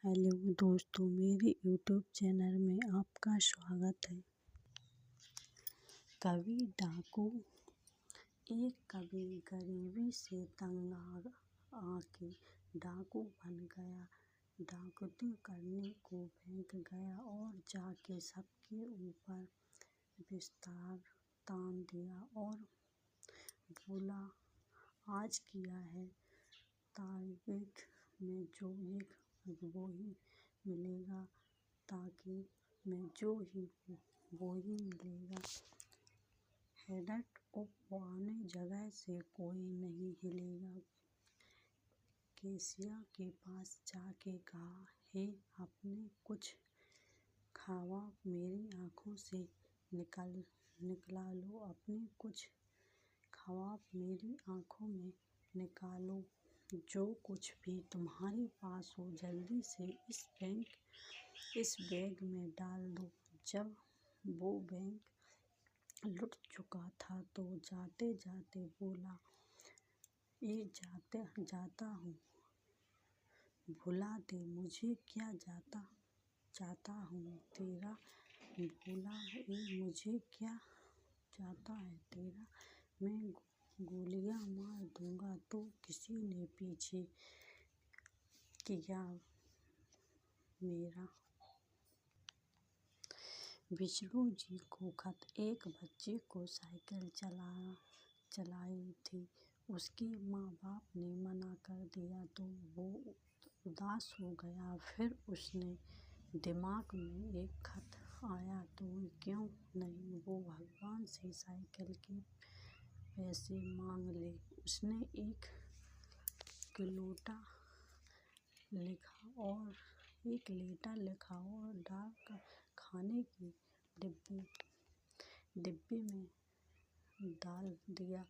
Hello दोस्तों, मेरे YouTube channel में आपका स्वागत है। कवि डाकू। एक कवि गरीबी से तंग आके डाकू बन गया। डकैती करने को बैंक गया और जाके सबके ऊपर बिस्तर तान दिया और बोला, आज किया है तारीख में जो एक वो ही मिलेगा, ताकि में जो ही वो ही मिलेगा। हेडट पुराने जगह से कोई नहीं हिलेगा। केसिया के पास जाके कहा, हे आपने कुछ खावा मेरी आँखों से निकला लो, अपने कुछ ख्वाब मेरी आँखों में निकालो। जो कुछ भी तुम्हारे पास हो जल्दी से इस बैग में डाल दो। जब वो बैग लुट चुका था तो जाते जाते बोला, ये जाता हूँ, भुला दे मुझे क्या चाहता हूँ तेरा। बोला, ये मुझे क्या चाहता है तेरा। मैं गोलियां मार दूंगा तो किसी ने पीछे किया मेरा। बिष्णु जी को खत। एक बच्चे को साइकिल चलाई थी। उसके माँ बाप ने मना कर दिया तो वो उदास हो गया। फिर उसने दिमाग में एक खत आया तो क्यों नहीं वो भगवान से साइकिल के पैसे मांग ले। उसने एक लेटर लिखा और डाक खाने के डिब्बे में डाल दिया।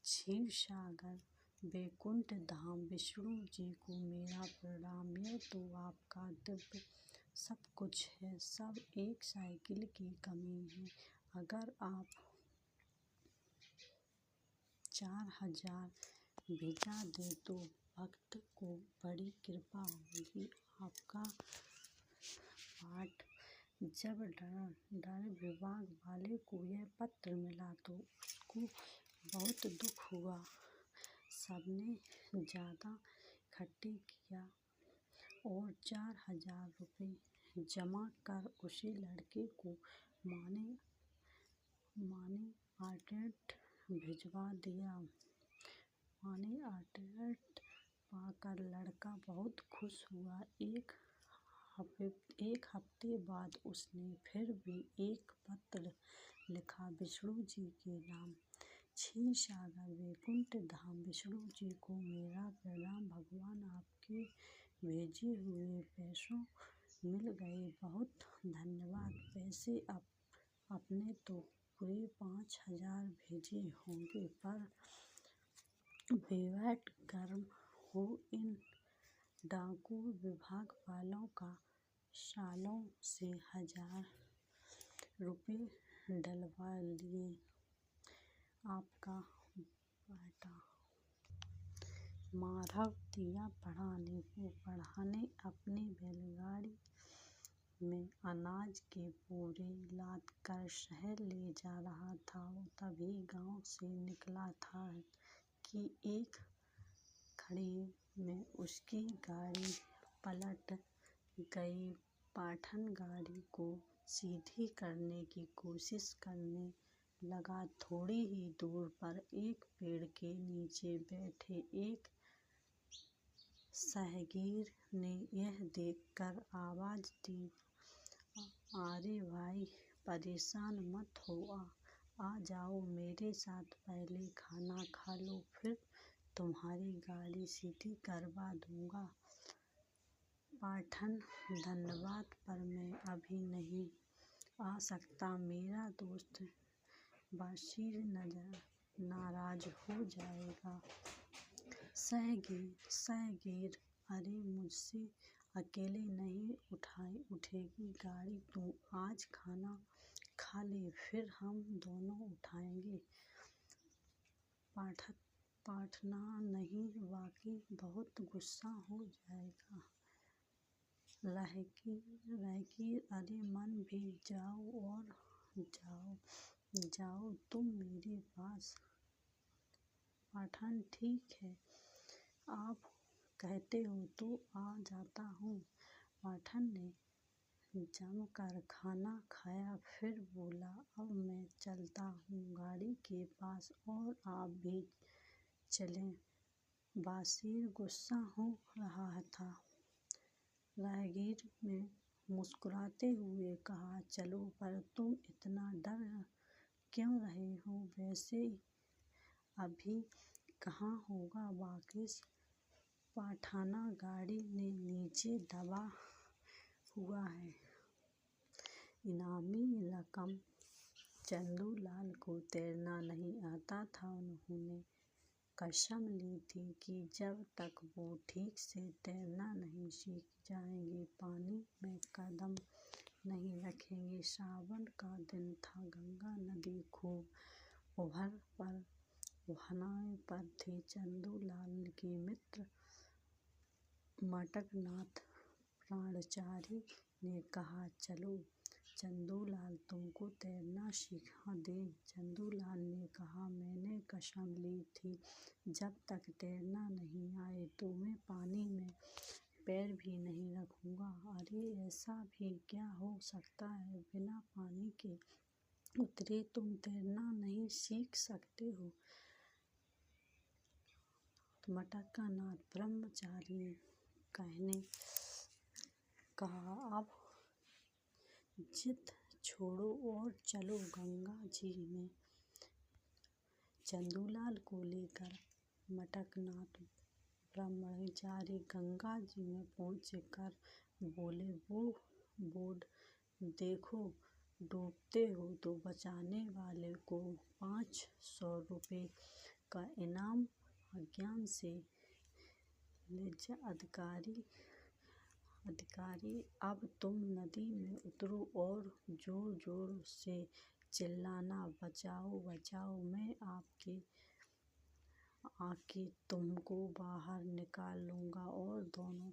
क्षीर सागर वैकुंठ धाम। विष्णु जी को मेरा प्रणाम। यह तो आपका दिव्य सब कुछ है, सब एक साइकिल की कमी है। अगर आप 4000 भिजा दे तो भक्त को बड़ी कृपा होगी। आपका पाठ। जब डाक विभाग वाले को यह पत्र मिला तो उसको बहुत दुख हुआ। सबने ज्यादा इकट्ठे किया और 4000 रुपये जमा कर उसे लड़के को मनी ऑर्डर भिजवा दिया। मनी ऑर्डर पाकर लड़का बहुत खुश हुआ। एक हफ्ते बाद उसने फिर भी एक पत्र लिखा, विष्णु जी के नाम। क्षीर सागर वैकुंठ धाम। विष्णु जी को मेरा प्रणाम। भगवान आपके भेजे हुए पैसों मिल गए, बहुत धन्यवाद। पैसे आपने तो पूरे 5000 भेजे होंगे, पर बेवट गर्म हो इन डाकू विभाग वालों का। सालों से 1000 रुपये डलवा लिए। आपका बेटा माधव दिया पढ़ाने अपनी बैलगाड़ी में अनाज के बोरे लाद कर शहर ले जा रहा था। तभी गांव से निकला था कि एक खाई में उसकी गाड़ी पलट गई। पठान गाड़ी को सीधी करने की कोशिश करने लगा। थोड़ी ही दूर पर एक पेड़ के नीचे बैठे एक सहगीर ने यह देखकर आवाज दी, अरे भाई, परेशान मत हो, आ जाओ मेरे साथ, पहले खाना खा लो, फिर तुम्हारी गाड़ी सीधी करवा दूंगा। पठान, धन्यवाद, पर मैं अभी नहीं आ सकता, मेरा दोस्त बशीर नाराज हो जाएगा। सहगीर, अरे मुझसे अकेले नहीं उठेगी गाड़ी, तू आज खाना खा ले, फिर हम दोनों उठाएंगे। पठान, नहीं, बाकी बहुत गुस्सा हो जाएगा। रहगीर अरे मन भी जाओ और जाओ तुम मेरे पास। पठान ठीक है, आप कहते हो तो आ जाता हूँ। पठान ने जमकर खाना खाया, फिर बोला, अब मैं चलता हूँ गाड़ी के पास और आप भी चलें। बशीर गुस्सा हो रहा था। राहगीर ने मुस्कुराते हुए कहा, चलो, पर तुम इतना डर क्यों रहे हो? वैसे अभी कहाँ होगा वाकिस? पठाना गाड़ी ने नीचे दबा हुआ है। इनामी रकम। चंदूलाल को तैरना नहीं आता था। उन्होंने कसम ली थी कि जब तक वो ठीक से तैरना नहीं सीख जाएंगे, पानी में कदम नहीं रखेंगे। सावन का दिन था। गंगा नदी खूब उफान पर थी। चंदूलाल के मित्र मटकनाथ प्राणचारी ने कहा, चलो चंदूलाल, तुमको तैरना सिखा दें। चंदूलाल ने कहा, मैंने कसम ली थी, जब तक तैरना नहीं आए तो मैं पानी में पैर भी नहीं रखूंगा। अरे ऐसा भी क्या हो सकता है? बिना पानी के उतरे तुम तैरना नहीं सीख सकते हो? मटकनाथ ब्रह्मचारी ने कहा, अब जिद छोड़ो और चलो गंगा जी में। चंदूलाल को लेकर मटकनाथ ब्रह्मचारी गंगा जी में पहुंचकर बोले, वो बोर्ड देखो, डूबते हो तो बचाने वाले को 500 रुपए का इनाम। अज्ञान से लज्जा अधिकारी, अब तुम नदी में उतरो और जोर जोर से चिल्लाना, बचाओ बचाओ, मैं आके तुमको बाहर निकाल लूंगा और दोनों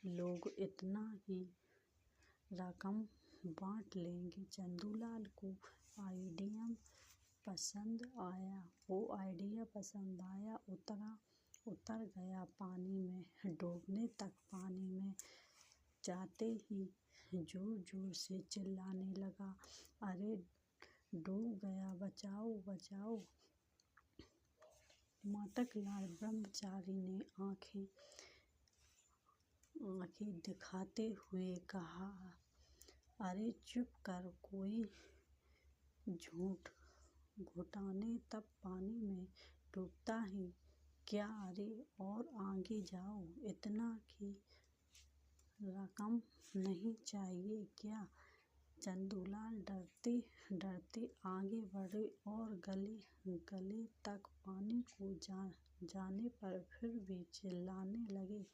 लोग इतना ही रकम बांट लेंगे। चंदूलाल को आइडिया पसंद आया। उतर गया पानी में। डूबने तक पानी में जाते ही जोर जोर से चिल्लाने लगा, अरे डूब गया, बचाओ बचाओ। मटकनाथ ब्रह्मचारी ने आंखें दिखाते हुए कहा, अरे चुप कर, कोई झूठ घुटाने तब पानी में डूबता ही क्या? अरे और आगे जाओ, इतना की रकम नहीं चाहिए क्या? चंदूलाल डरते डरते आगे बढ़े और गले तक पानी को जाने पर फिर भी चिल्लाने लगे।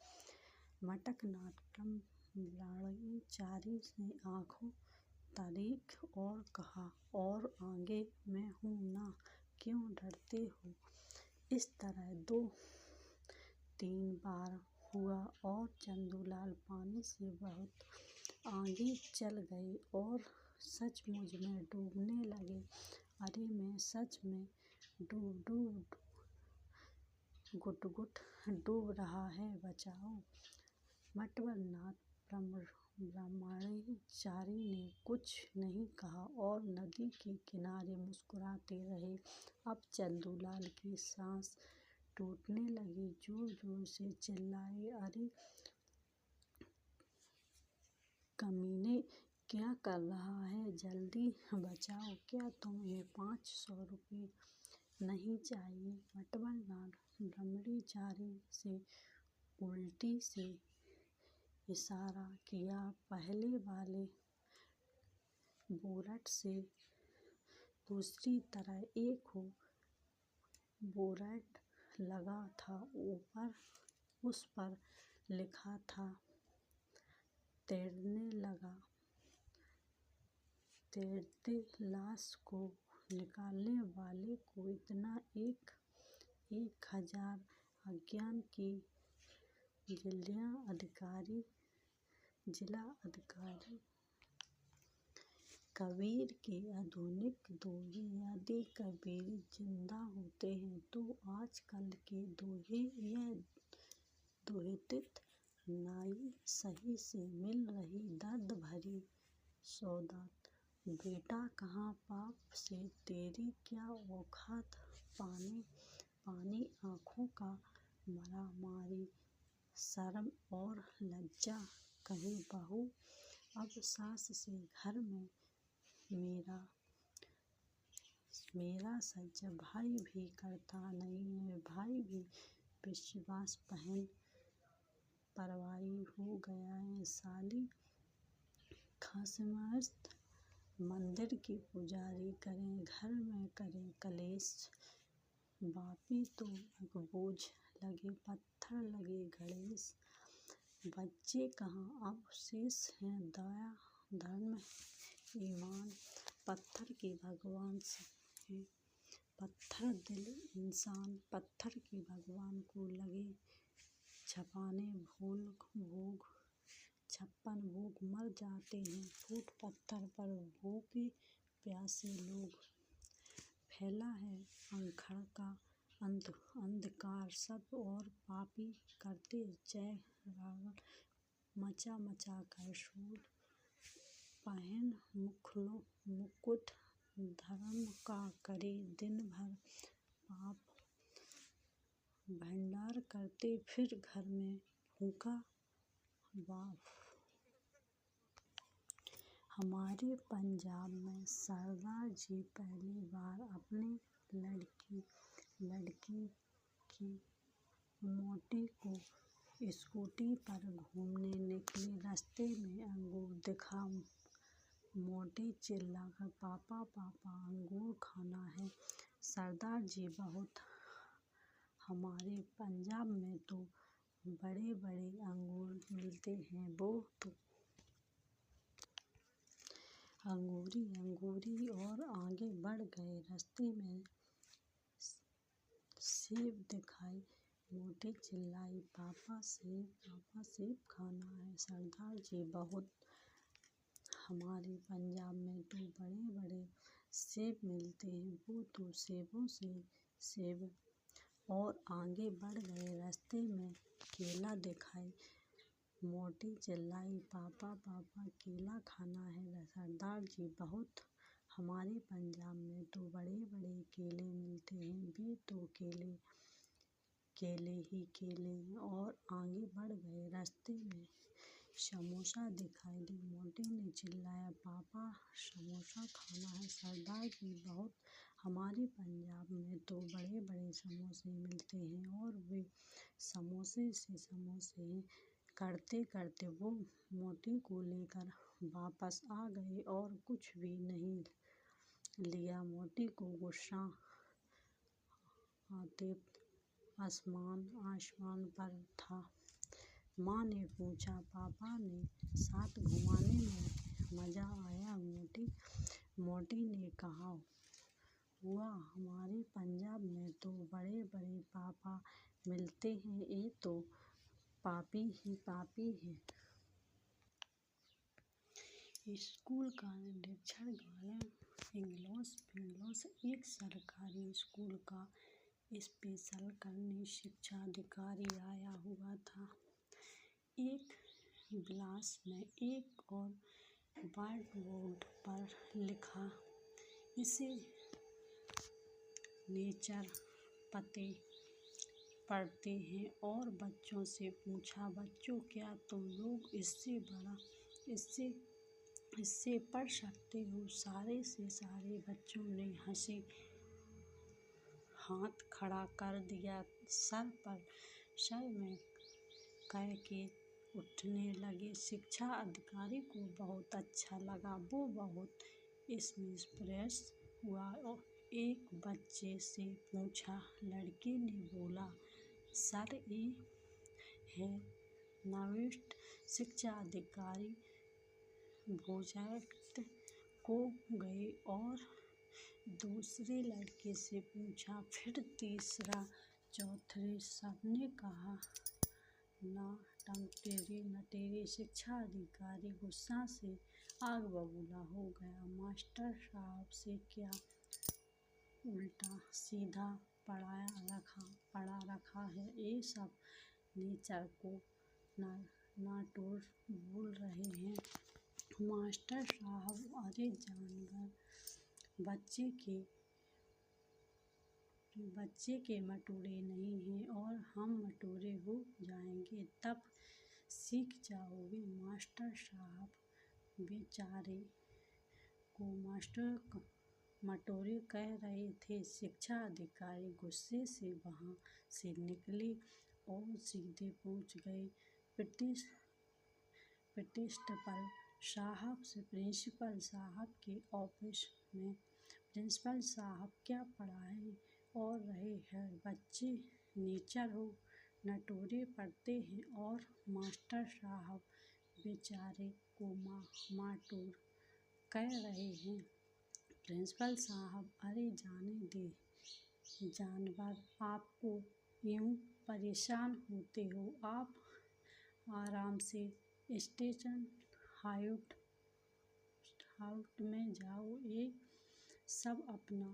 मटकनाथ ब्रह्मचारी ने आंखें तारीख और कहा, और आगे मैं हूँ ना, क्यों डरते हो? इस तरह 2-3 बार हुआ और चंदूलाल पानी से बहुत आगे चल गए और सचमुच में डूबने लगे। अरे मैं सच में घुट-घुट डूब रहा है, बचाओ। मटकनाथ ब्रह्मचारी ने कुछ नहीं कहा और नदी के किनारे मुस्कुराते रहे। अब चंदूलाल की सांस टूटने लगी। जोर जोर से चिल्लाए, अरे कमीने, क्या कर रहा है? जल्दी बचाओ। क्या तुम्हें 500 रुपए नहीं चाहिए? मटकनाथ ब्रह्मचारी से उल्टी से इशारा किया। पहले वाले बोर्ड से दूसरी तरफ एक बोर्ड लगा था, उस पर लिखा था, तैरने लगा। तैरते लाश को निकालने वाले को इतना 1000। अज्ञान की जिल्ला अधिकारी जिला अधिकारी। कबीर के आधुनिक दोहे। यदि कबीर जिंदा होते हैं तो आजकल के दोहे यह दोहतीत नाई सही से मिल रही दर्द भरी सौगात। बेटा कहाँ पाप से तेरी क्या औकात, पानी आँखों का मरा मारी शर्म और लज्जा। कहे बहू अब सास से घर में मेरा सच भाई भी करता नहीं है। भाई भी विश्वास बहन परवाई हो गया है। साली खासमस्त मंदिर की पुजारी करें, घर में करें कलेश। बापी तो बोझ लगे पत्थर लगे गणेश। बच्चे कहाँ अब शेष हैं दया धर्म ईमान। पत्थर के भगवान हैं पत्थर दिल इंसान। पत्थर के भगवान को लगे छपाने भोग 56 भोग मर जाते हैं फूट पत्थर पर भूखे प्यासे लोग। फैला है अंधकार का अंधकार सब और पापी करते जय रावण। मचा मचा कर शोर पहन मुकुट धर्म का करे दिन भर पाप। भंडार करते फिर घर में फूका बाप। हमारे पंजाब में सरदार जी पहली बार अपनी लड़की की मोटी को स्कूटी पर घूमने निकले। रास्ते में अंगूर दिखा। मोटी चिल्लाकर पापा पापा अंगूर खाना है। सरदार जी बहुत हमारे पंजाब में तो बड़े बड़े अंगूर मिलते हैं वो तो अंगूरी और आगे बढ़ गए। रास्ते में सेब दिखाई। मोटी चिल्लाई पापा सेब खाना है। सरदार जी बहुत हमारे पंजाब में तो बड़े बड़े सेब मिलते हैं वो तो सेबों से सेब। और आगे बढ़ गए। रास्ते में केला दिखाई। मोटी चिल्लाई पापा पापा केला खाना है। सरदार जी बहुत हमारे पंजाब में तो बड़े बड़े केले मिलते हैं वे तो केले ही केले। और आगे बढ़ गए। रास्ते में समोसा दिखाई दी। मोटी ने चिल्लाया पापा समोसा खाना है। सरदार जी बहुत हमारे पंजाब में तो बड़े बड़े समोसे मिलते हैं और वे समोसे करते करते वो मोटी को लेकर वापस आ गए और कुछ भी नहीं लिया। मोटी को गुस्सा आते आसमान पर था। माँ ने पूछा पापा ने साथ घुमाने में मजा आया। मोटी ने कहा हुआ हमारे पंजाब में तो बड़े बड़े पापा मिलते हैं ये तो पापी ही पापी है। स्कूल का निरीक्षण गार्डन इंग्लिश एक सरकारी स्कूल का स्पेशल करने शिक्षा अधिकारी आया हुआ था। एक गिलास में एक और व्हाइट बोर्ड पर लिखा इसे नेचर पढ़ते हैं और बच्चों से पूछा बच्चों क्या तुम लोग इससे पढ़ सकते हो। सारे से सारे बच्चों ने हंसी हाथ खड़ा कर दिया। सर में कह के उठने लगे। शिक्षा अधिकारी को बहुत अच्छा लगा। वो बहुत इम्प्रेस हुआ और एक बच्चे से पूछा। लड़के ने बोला सर ये है नवीन। शिक्षा अधिकारी प्रोजेक्ट को गए और दूसरे लड़के से पूछा। फिर तीसरा चौथे सबने कहा टम टेढ़ी न टेढ़ी। शिक्षा अधिकारी गुस्सा से आग बबूला हो गया। मास्टर साहब से क्या उल्टा सीधा पढ़ा रखा है। ये सब नेचर को नाटोर बोल रहे हैं। मास्टर साहब, अरे जानवर बच्चे के मटोरे नहीं हैं और हम मटोरे हो जाएंगे तब सीख जाओगे। मास्टर साहब बेचारे को मास्टर मटोरे कह रहे थे। शिक्षा अधिकारी गुस्से से वहाँ से निकले और सीधे पहुँच गए प्रिंसिपल साहब से प्रिंसिपल साहब के ऑफिस में। प्रिंसिपल साहब, क्या पढ़ाई और रहे हैं? बच्चे नेचर हो नटोरे पढ़ते हैं और मास्टर साहब बेचारे को माटोर कह रहे हैं। प्रिंसिपल साहब, अरे जाने दे जानवर, आपको यूँ परेशान होते हो। आप आराम से स्टेशन हाउस में जाओ। ये सब अपना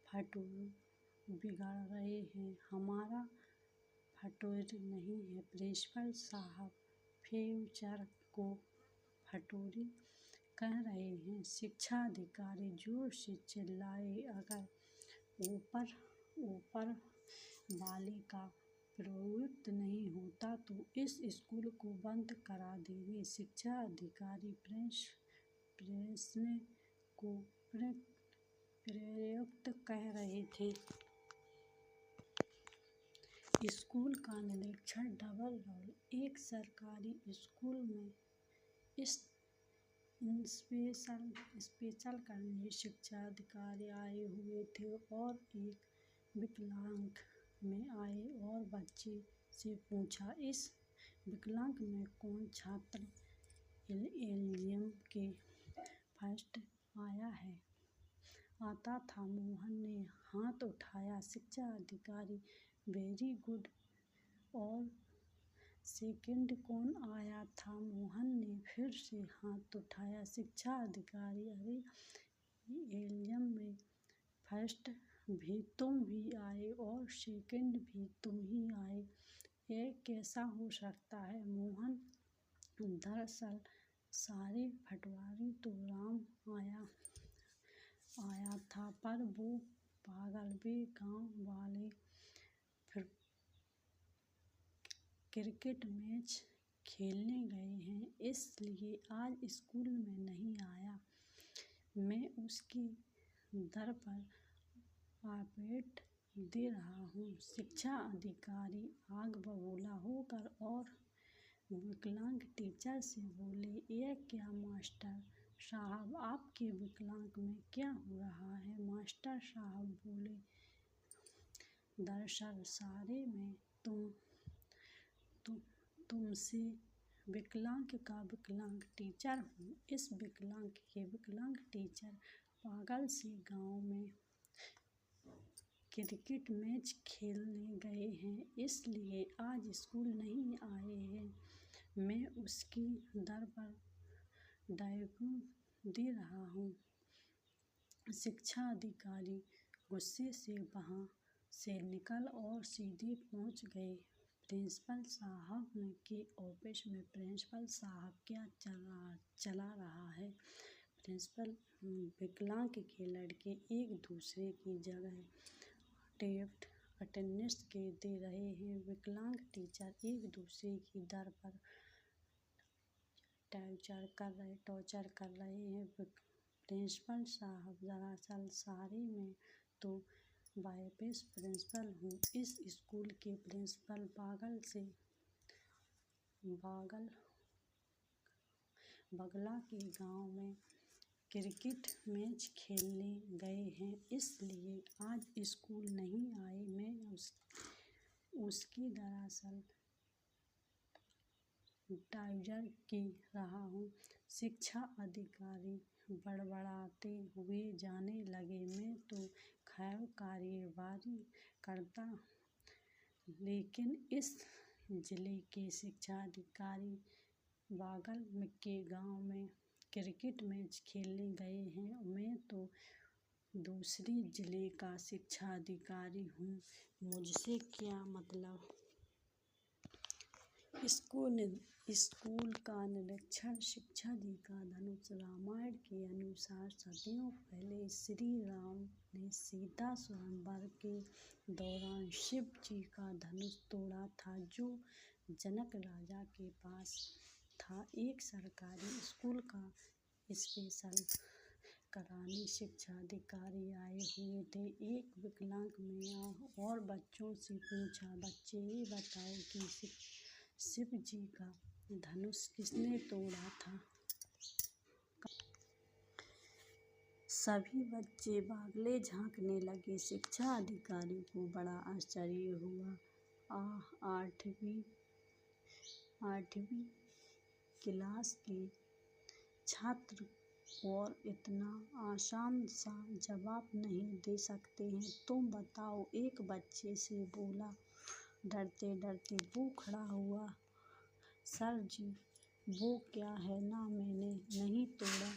फटूर बिगाड़ रहे हैं। हमारा फटूर नहीं है। प्रिंसिपल साहब फ्यूचर को फटूरी कह रहे हैं। शिक्षा अधिकारी जोर से चिल्लाए, अगर ऊपर वाले का प्रयुक्त नहीं होता तो इस स्कूल को बंद करा देंगे। शिक्षा अधिकारी प्रश्न को प्रयुक्त कह रहे थे। स्कूल का निरीक्षण डबल रोल। एक सरकारी स्कूल में इंस्पेक्शन करने शिक्षा अधिकारी आए हुए थे और एक विकलांग में आए और बच्चे से पूछा, इस विकलांग में कौन छात्र एलएलएम के फर्स्ट आता था? मोहन ने हाथ उठाया। शिक्षा अधिकारी, वेरी गुड। और सेकंड कौन आया था? मोहन ने फिर से हाथ उठाया। शिक्षा अधिकारी, अरे एलएलएम में फर्स्ट भी तुम ही आए और सेकंड भी तुम ही आए, ये कैसा हो सकता है? मोहन, दरअसल सारे पटवारी तो राम आया था, पर वो पागल, वे गांव वाले क्रिकेट मैच खेलने गए हैं, इसलिए आज स्कूल में नहीं आया। मैं उसके दर पर अपडेट दे रहा हूँ। शिक्षा अधिकारी आग बबूला होकर और विकलांग टीचर से बोले, ये क्या मास्टर साहब, आपके विकलांग में क्या हो रहा है? मास्टर साहब बोले, दरअसल सारे मैं तुमसे विकलांग का विकलांग टीचर हूँ। इस विकलांग के विकलांग टीचर पागल से गांव में क्रिकेट मैच खेलने गए हैं, इसलिए आज स्कूल नहीं आए हैं। मैं उसकी दर पर डायग्राम दे रहा हूँ। शिक्षा अधिकारी गुस्से से वहाँ से निकल और सीधे पहुँच गए प्रिंसिपल साहब के ऑफिस में। प्रिंसिपल साहब, क्या चला रहा है? प्रिंसिपल, विकलांग के लड़के एक दूसरे की जगह टेस्ट अटेंडेंस दे रहे हैं। विकलांग टीचर एक दूसरे की दर पर टॉर्चर कर रहे हैं। प्रिंसिपल साहब, दरअसल सारे मैं तो वाइस प्रिंसिपल हूँ। इस स्कूल के प्रिंसिपल बगला के गांव में क्रिकेट मैच खेलने गए हैं, इसलिए आज स्कूल नहीं आए। मैं उसकी दरअसल टाइजर की रहा हूँ। शिक्षा अधिकारी बड़बड़ाते हुए जाने लगे, मैं तो खैर कार्यवाही करता, लेकिन इस जिले के शिक्षा अधिकारी बागल के गांव में क्रिकेट मैच खेलने गए हैं। मैं तो दूसरी जिले का शिक्षा अधिकारी हूँ, मुझसे क्या मतलब। स्कूल का निरीक्षण। शिक्षा जी का धनुष। रामायण के अनुसार सदियों पहले श्री राम ने सीता स्वयंवर के दौरान शिव जी का धनुष तोड़ा था, जो जनक राजा के पास था। एक सरकारी स्कूल का स्पेशल कराने शिक्षा अधिकारी आए हुए थे। एक विकलांग ने और बच्चों से पूछा, बच्चे ये बताओ कि शिव जी का धनुष किसने तोड़ा था। सभी बच्चे बागले झांकने लगे। शिक्षा अधिकारी को बड़ा आश्चर्य हुआ। आठवीं क्लास के छात्र और इतना आसान सा जवाब नहीं दे सकते हैं। तुम बताओ, एक बच्चे से बोला। डरते डरते वो खड़ा हुआ। सर जी, वो क्या है ना, मैंने नहीं तोड़ा,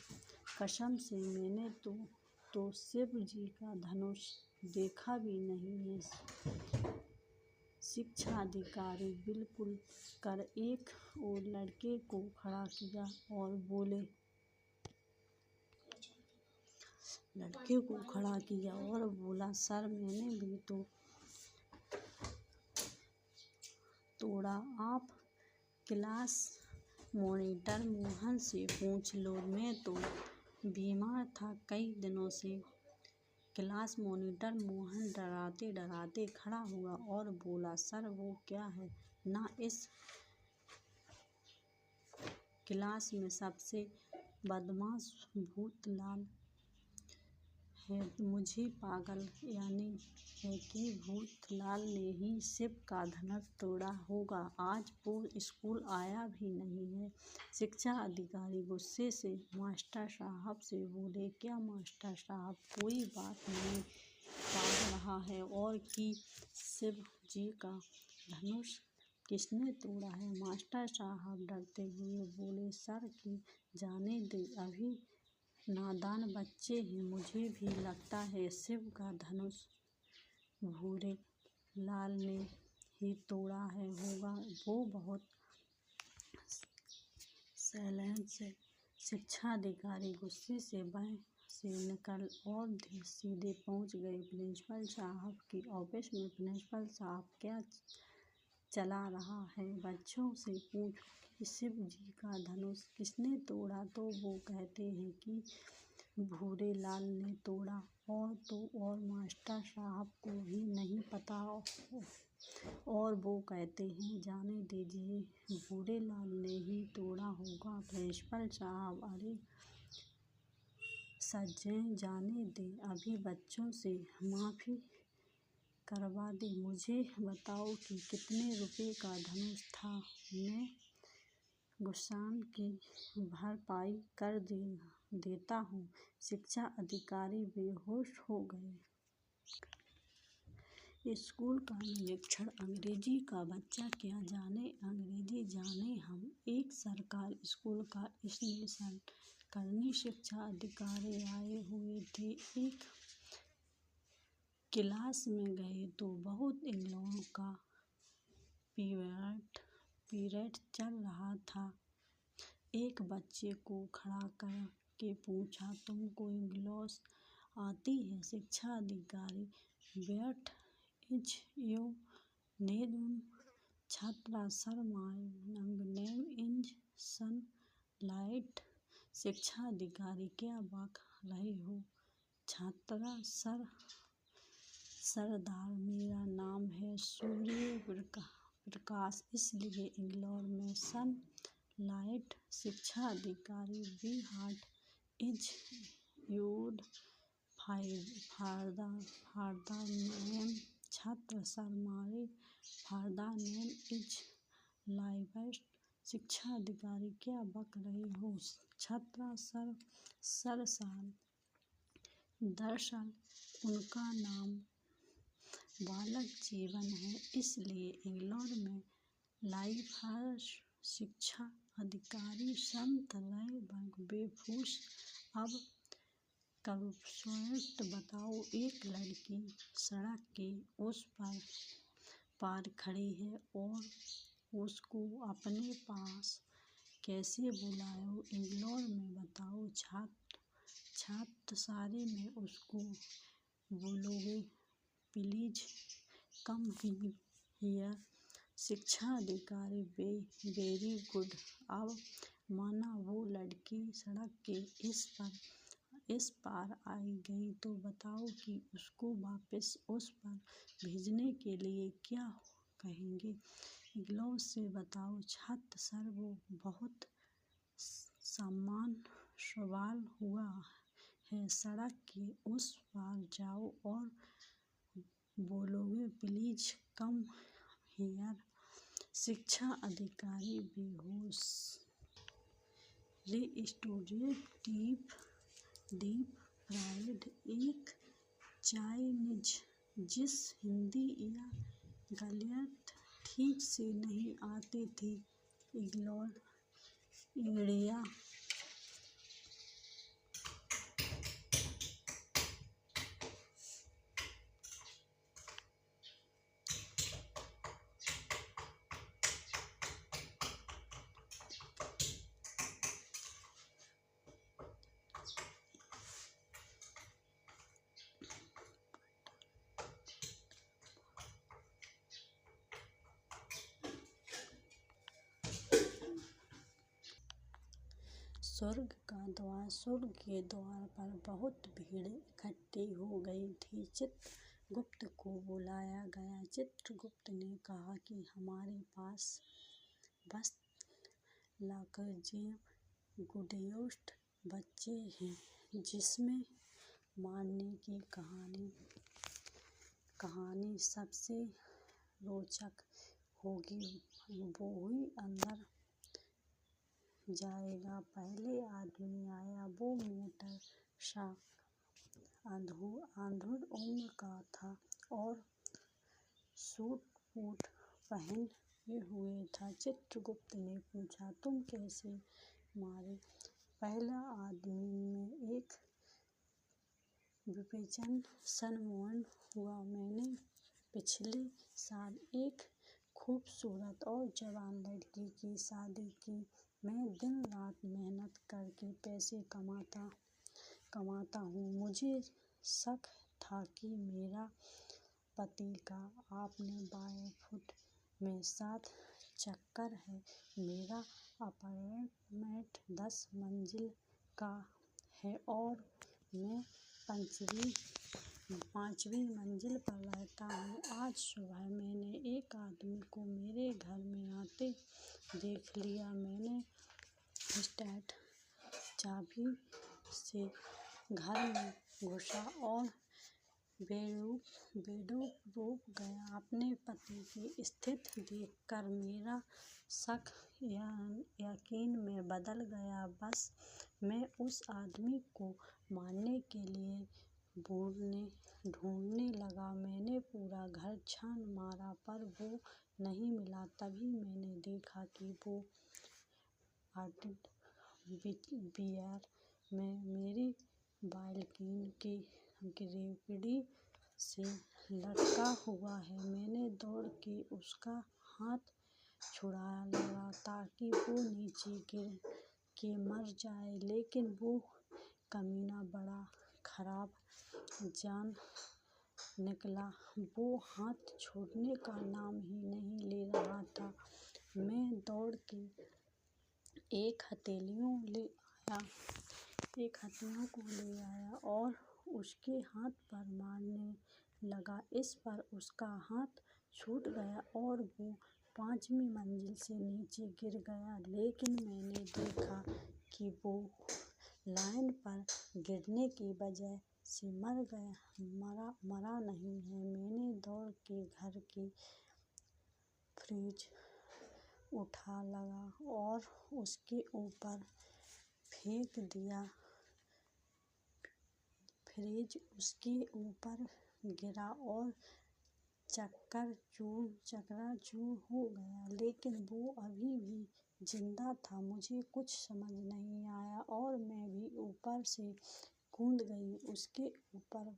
कसम से मैंने तो शिव जी का धनुष देखा भी नहीं है। शिक्षा अधिकारी बिल्कुल कर एक और लड़के को खड़ा किया और बोला, सर मैंने भी तो तोड़ा। आप क्लास मॉनिटर मोहन से पूछ लो, मैं तो बीमार था कई दिनों से। क्लास मॉनिटर मोहन डराते डराते खड़ा हुआ और बोला, सर वो क्या है ना, इस क्लास में सबसे बदमाश भूतलाल है। मुझे पागल यानी है कि भूतलाल ने ही शिव का धनुष तोड़ा होगा। आज वो स्कूल आया भी नहीं है। शिक्षा अधिकारी गुस्से से मास्टर साहब से बोले, क्या मास्टर साहब कोई बात नहीं पाल रहा है और कि शिव जी का धनुष किसने तोड़ा है। मास्टर साहब डरते हुए बोले, सर की जाने दे, अभी नादान बच्चे हैं, मुझे भी लगता है शिव का धनुष भूरे लाल ने ही तोड़ा है होगा, वो बहुत साइलेंस है। शिक्षा अधिकारी गुस्से से वहाँ से निकल और सीधे पहुँच गए प्रिंसिपल साहब की ऑफिस में। प्रिंसिपल साहब, क्या चला रहा है, बच्चों से पूछो कि शिव जी का धनुष किसने तोड़ा तो वो कहते हैं कि भूरे लाल ने तोड़ा, और मास्टर साहब को भी नहीं पता, और वो कहते हैं जाने दीजिए, भूरे लाल ने ही तोड़ा होगा। प्रिंसिपल साहब, अरे सज्जन, जाने दे, अभी बच्चों से माफ़ी करवा दे। मुझे बताओ कि कितने रुपए का धनुष था, मैं नुकसान की भरपाई कर देता हूँ। शिक्षा अधिकारी बेहोश हो गए। स्कूल का निरीक्षण। अंग्रेजी का बच्चा क्या जाने, अंग्रेजी जाने हम। एक सरकारी स्कूल का निरीक्षण करने शिक्षा अधिकारी आए हुए थे। एक क्लास में गए तो बहुत इंग्लिश का पीरियड चल रहा था। एक बच्चे को खड़ा करके पूछा, तुमको इंग्लिश आती है। शिक्षा अधिकारी, व्हाट इज योर नेम। छात्रा, sir my name is sunlight. शिक्षा अधिकारी, क्या बक रहे हो। छात्रा, सरदार, मेरा नाम है सूर्य प्रकाश, इसलिए इंग्लिश में सन लाइट। शिक्षा अधिकारी, what is your father name. छात्र, sir my father name is Libert. शिक्षा अधिकारी, क्या बक रहे हो। छात्रा, सरसाल, दरअसल उनका नाम बालक जीवन है, इसलिए इंग्लिश में लाइफर शिक्षा अधिकारी संत रहे बेहोश। अब कॉन्सेप्ट बताओ। एक लड़की सड़क के उस पार खड़ी है और उसको अपने पास कैसे बुलाओ इंग्लिश में बताओ। छात्र सारे में उसको बोलोगे प्लीज कम हियर। शिक्षा अधिकारी वेरी गुड। अब माना वो लड़की सड़क के इस पार आई गई तो बताओ कि उसको वापस उस पार भेजने के लिए क्या कहेंगे इंग्लिश से बताओ। छात्र सर वो बहुत सामान्य सवाल हुआ है। सड़क के उस पार जाओ और बोलोगे प्लीज कम हियर। शिक्षा अधिकारी बेहोश। रे स्टूडेंट डीप फ्राइड। एक चाइनीज डिश हिंदी या गलत ठीक से नहीं आती थी इंडिया। स्वर्ग के द्वार पर बहुत भीड़ इकट्ठी हो गई थी। चित्रगुप्त को बुलाया गया। चित्रगुप्त ने कहा कि हमारे पास बस लाखों गुड़ियों बचे हैं जिसमें मारने की कहानी सबसे रोचक होगी वो ही अंदर जाएगा। पहला आदमी आया। वो मोटा सा अधूर उम्र का था और सूट बूट पहने हुए था। चित्रगुप्त ने पूछा तुम कैसे मारे। पहला आदमी में एक विवेचन सम्मोहन हुआ। मैंने पिछले साल एक खूबसूरत और जवान लड़की की शादी की। मैं दिन रात मेहनत करके पैसे कमाता हूँ। मुझे शक था कि मेरा पति का अपने बॉयफ्रेंड के साथ चक्कर है। मेरा अपार्टमेंट 10 मंजिल का है और मैं 5वीं मंजिल पर रहता हूँ। आज सुबह मैंने एक आदमी को मेरे घर में आते देख लिया। मैंने स्टार्ट चाबी से घर में घुसा और बेडरूम गया। अपने पति की स्थिति देखकर मेरा शक यकीन में बदल गया। बस मैं उस आदमी को मारने के लिए ढूंढने लगा। मैंने पूरा घर छान मारा पर वो नहीं मिला। तभी मैंने देखा कि वो हार्डवेयर में मेरी बालकनी की ग्रिल से लटका हुआ है। मैंने दौड़ के उसका हाथ छुड़ा लिया ताकि वो नीचे गिर के मर जाए, लेकिन वो कमीना बड़ा खराब जान निकला। वो हाथ छोड़ने का नाम ही नहीं ले रहा था। मैं दौड़ के एक हथेलियों को ले आया और उसके हाथ पर मारने लगा। इस पर उसका हाथ छूट गया और वो 5वीं मंजिल से नीचे गिर गया। लेकिन मैंने देखा कि वो लाइन पर गिरने की वजह से मरा नहीं है। मैंने दौड़ के घर की फ्रिज उठा लाया और उसके ऊपर फेंक दिया। फ्रिज उसके ऊपर गिरा और चकनाचूर हो गया, लेकिन वो अभी भी जिंदा था। मुझे कुछ समझ नहीं आया और मैं भी ऊपर से कूद गई उसके ऊपर।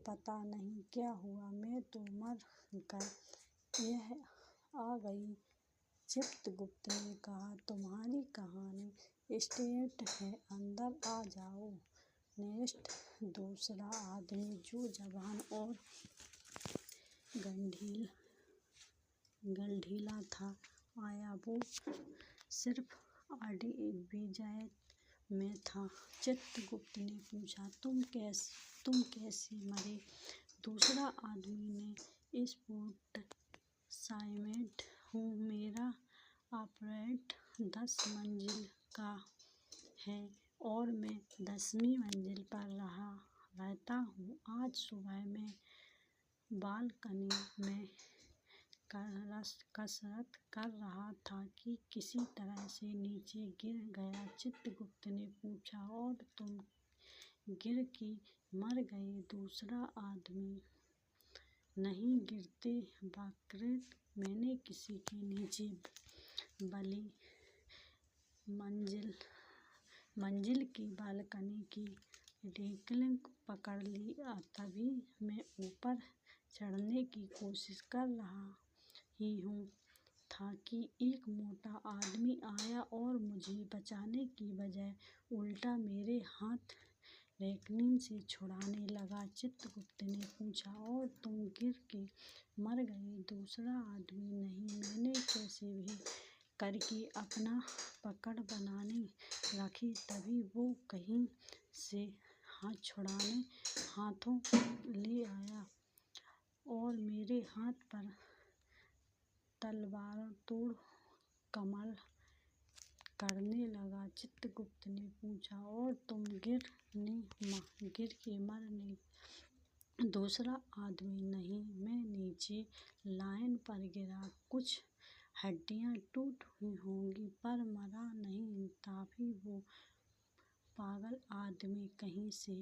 पता नहीं क्या हुआ, मैं तो मर कर यह आ गई। चित्रगुप्त ने कहा, तुम्हारी कहानी स्टेट है, अंदर आ जाओ। नेक्स्ट दूसरा आदमी जो जवान और गंठीला था आया। वो सिर्फ विजय में था। चित्रगुप्त ने पूछा, तुम कैसे मरे? दूसरा आदमी ने स्पॉट साइमेंट हूँ। मेरा अपार्टमेंट 10 मंजिल का है और मैं 10वीं मंजिल पर रहता हूँ। आज सुबह मैं बालकनी में कसरत कर रहा था कि किसी तरह से नीचे गिर गया। चित्रगुप्त ने पूछा, और तुम गिर के मर गए? दूसरा आदमी, नहीं गिरते बगैर मैंने किसी के नीचे वाली मंजिल की बालकनी की रेलिंग पकड़ ली। तभी मैं ऊपर चढ़ने की कोशिश कर रहा ही था कि एक मोटा आदमी आया और मुझे बचाने की बजाय उल्टा मेरे हाथ रेलिंग से छुड़ाने लगा। चित्रगुप्त ने पूछा, और तुम गिर के मर गए? दूसरा आदमी, नहीं, मैंने कैसे भी करके अपना पकड़ बनाने रखी। तभी वो कहीं से हाथ छुड़ाने हाथों ले आया और मेरे हाथ पर तलवारतोड़ कमाल करने लगा। चित्रगुप्त ने पूछा, और तुम गिर के मरने? दूसरा आदमी, नहीं, मैं नीचे लाइन पर गिरा। कुछ हड्डियां टूट हुई होंगी पर मरा नहीं। तभी वो पागल आदमी कहीं से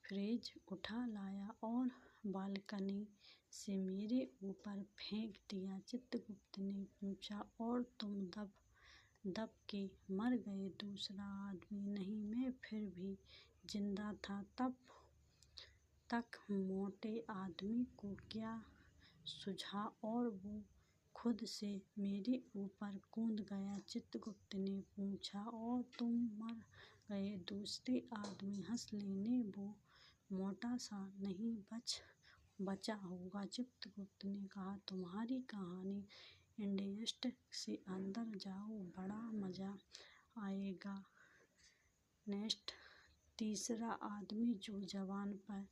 फ्रिज उठा लाया और बालकनी से मेरे ऊपर फेंक दिया। चित्रगुप्त ने पूछा, और तुम दब के मर गए? दूसरा आदमी, नहीं, मैं फिर भी जिंदा था। तब तक मोटे आदमी को क्या सूझा और वो खुद से मेरे ऊपर कूद गया। चित्रगुप्त ने पूछा, और तुम मर गए? दूसरे आदमी हंस लेने वो मोटा सा नहीं बचा होगा। चित्रगुप्त ने कहा, तुम्हारी कहानी इंटरेस्टिंग से अंदर जाओ, बड़ा मजा आएगा। नेक्स्ट तीसरा आदमी जो जवान पर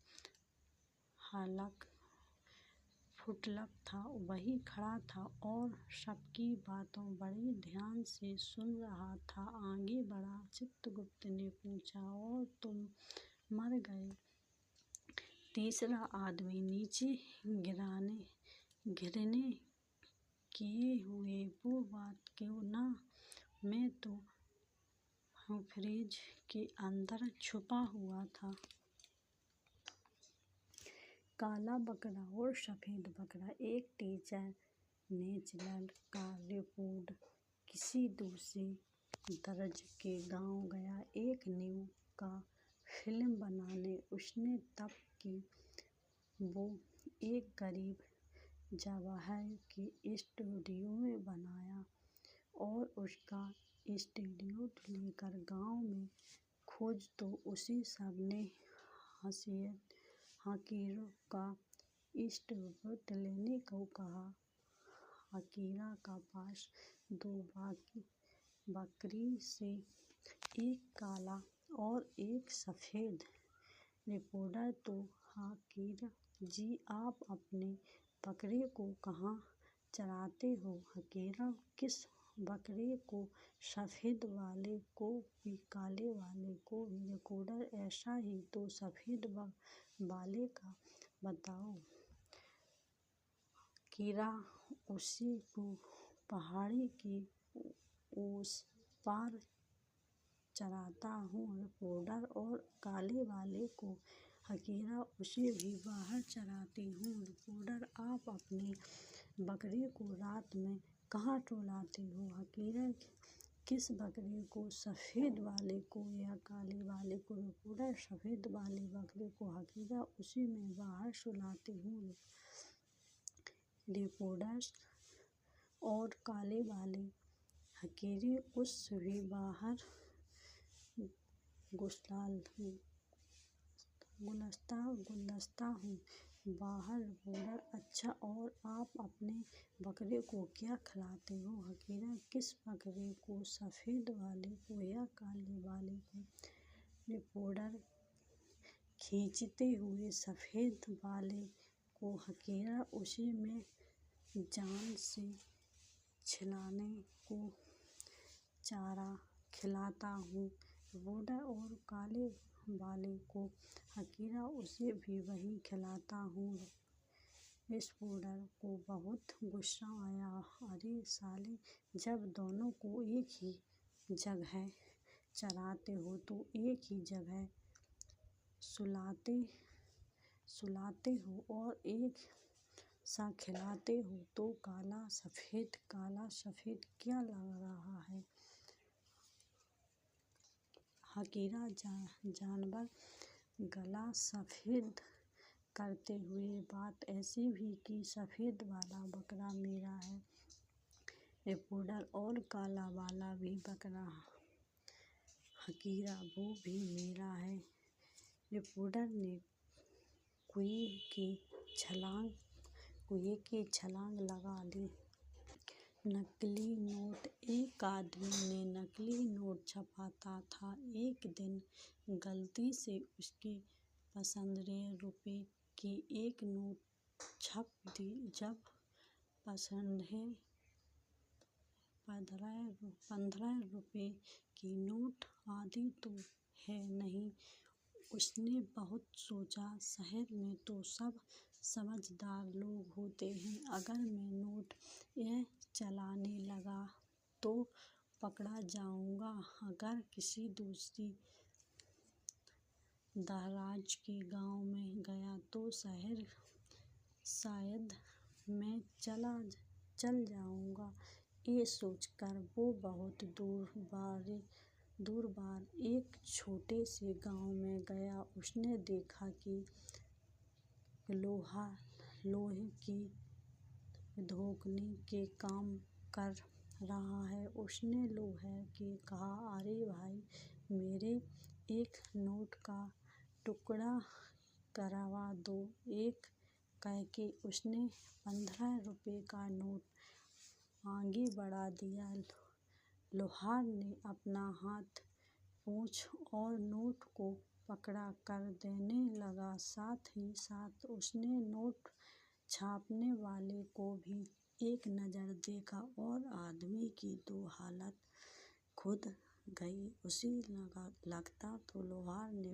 फुटलक था वही खड़ा था और सबकी बातों बड़े ध्यान से सुन रहा था। आगे बढ़ा। चित्रगुप्त ने पूछा, और तुम मर गए? तीसरा आदमी, नीचे गिरने किए हुए वो बात क्यों ना, मैं तो फ्रिज के अंदर छुपा हुआ था। काला बकरा और सफेद बकरा। एक टीचर नेचुरल का रिपोर्ट किसी दूसरे दर्ज के गांव गया एक न्यू का फिल्म बनाने। उसने तब की वो एक गरीब जवाहर के स्टूडियो में बनाया और उसका स्टूडियो लेकर गांव में खोज तो उसे सबने हकीरों का स्टूडियो लेने को कहा। हकीरा का पास 2 बकरी से एक काला और एक सफेद। रिपोर्टर, तो हकीर जी, आप अपने बकरे को कहाँ चराते हो? हकीरा, किस बकरे को? सफेद वाले को भी काले वाले को भी? रिपोर्टर, ऐसा ही तो सफेद वाले का बताओ। हकीरा, उसी को पहाड़ी के उस पार चराता हूँ। रिपोर्टर, और काले वाले को? हकीरा उसे भी बाहर चराती हूँ। रिपोर्टर आप अपनी बकरी को रात में कहाँ टोलाती हो? हकीरा किस बकरी को, सफ़ेद वाले को या काले वाले को? रिपोर्टर सफ़ेद वाली बकरी को। हकीरा उसी में बाहर सुलाती हूँ। रिपोर्टर और काले वाले हकीरे उस भी बाहर गुलदस्ता हूँ बाहर। रिपोर्टर अच्छा, और आप अपने बकरे को क्या खिलाते हो? हकीरा किस बकरे को, सफ़ेद वाले को या काले वाले को? रिपोर्टर खींचते हुए सफ़ेद वाले को। हकीरा उसी में जान से छिलाने को चारा खिलाता हूँ। रिपोर्टर और काले वाले को। हकीरा उसे भी वही खिलाता हूँ। रिपोर्टर को बहुत गुस्सा आया। अरे साले, जब दोनों को एक ही जगह चराते हो तो एक ही जगह सुलाते हो और एक सा खिलाते हो तो काला सफ़ेद क्या लग रहा है? हकीरा जानवर गला सफ़ेद करते हुए, बात ऐसी भी कि सफ़ेद वाला बकरा मेरा है। रिपोर्टर और काला वाला भी बकरा हकीरा वो भी मेरा है। रिपोर्टर ने कुएं की छलांग लगा ली। नकली नोट। एक आदमी ने नकली नोट छपाता था। एक दिन गलती से उसके 15 रुपए की एक नोट छप दी। जब 15 रुपए की नोट आदि तो है नहीं। उसने बहुत सोचा, शहर में तो सब समझदार लोग होते हैं, अगर मैं नोट यह चलाने लगा तो पकड़ा जाऊंगा। अगर किसी दूसरी दराज के गांव में गया तो शायद मैं चल जाऊंगा। ये सोचकर वो बहुत दूर एक छोटे से गांव में गया। उसने देखा कि लोहे की धोकनी के काम कर रहा है। उसने लोहार से कहा, अरे भाई, मेरे एक नोट का टुकड़ा करवा दो। एक कहके उसने 15 रुपए का नोट आगे बढ़ा दिया। लोहार ने अपना हाथ पोंछ और नोट को पकड़ा कर देने लगा। साथ ही साथ उसने नोट छापने वाले को भी एक नज़र देखा और आदमी की तो हालत खुद गई। उसे लगता तो लोहार ने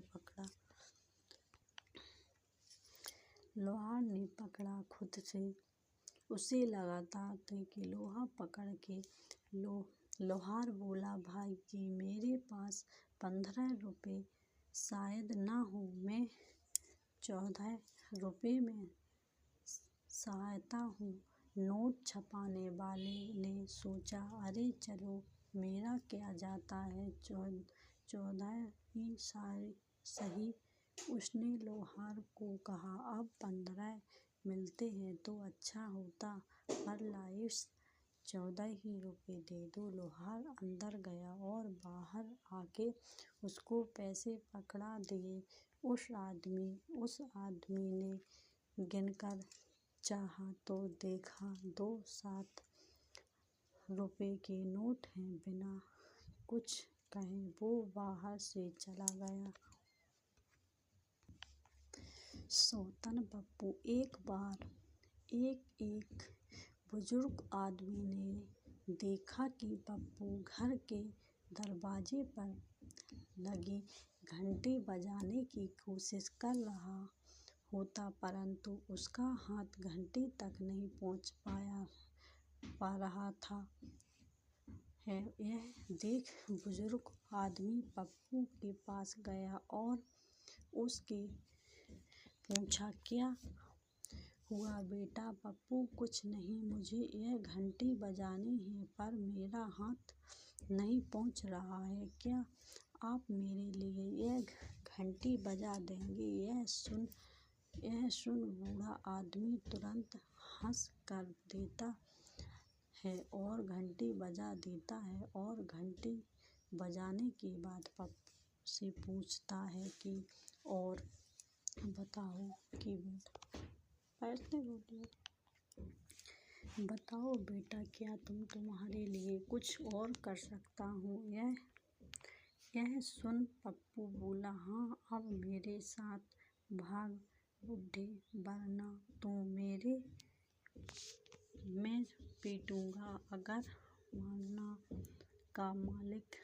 पकड़ा खुद से। उसे लगता था कि लोहा पकड़ के लोहार बोला, भाई जी, मेरे पास 15 रुपए शायद ना हो, मैं 14 रुपए में सहायता हूँ। नोट छपाने वाले ने सोचा, अरे चलो, मेरा क्या जाता है, 14 ही सही। उसने लोहार को कहा, अब 15 मिलते हैं तो अच्छा होता, पर लाइस 14 ही रुपए दे दो। लोहार अंदर गया और बाहर आके उसको पैसे पकड़ा दिए। उस आदमी ने गिनकर चाहा तो देखा 2 7 रुपए के नोट हैं। बिना कुछ कहे वो बाहर से चला गया। सौतन पप्पू। एक बार एक बुजुर्ग आदमी ने देखा कि पप्पू घर के दरवाजे पर लगी घंटी बजाने की कोशिश कर रहा होता, परंतु उसका हाथ घंटी तक नहीं पहुंच पा रहा था। यह देख बुजुर्ग आदमी पप्पू के पास गया और उसके पूछा, क्या हुआ बेटा? पप्पू, कुछ नहीं, मुझे यह घंटी बजानी है पर मेरा हाथ नहीं पहुंच रहा है। क्या आप मेरे लिए यह घंटी बजा देंगे? यह सुन बूढ़ा आदमी तुरंत हंस कर देता है और घंटी बजा देता है, और घंटी बजाने के बाद पप्पू से पूछता है कि और बताओ कि बताओ बेटा, क्या तुम्हारे लिए कुछ और कर सकता हूँ? यह सुन पप्पू बोला, हाँ, अब मेरे साथ भाग बूढ़े, वरना तो मैं पीटूंगा। अगर मारना का मालिक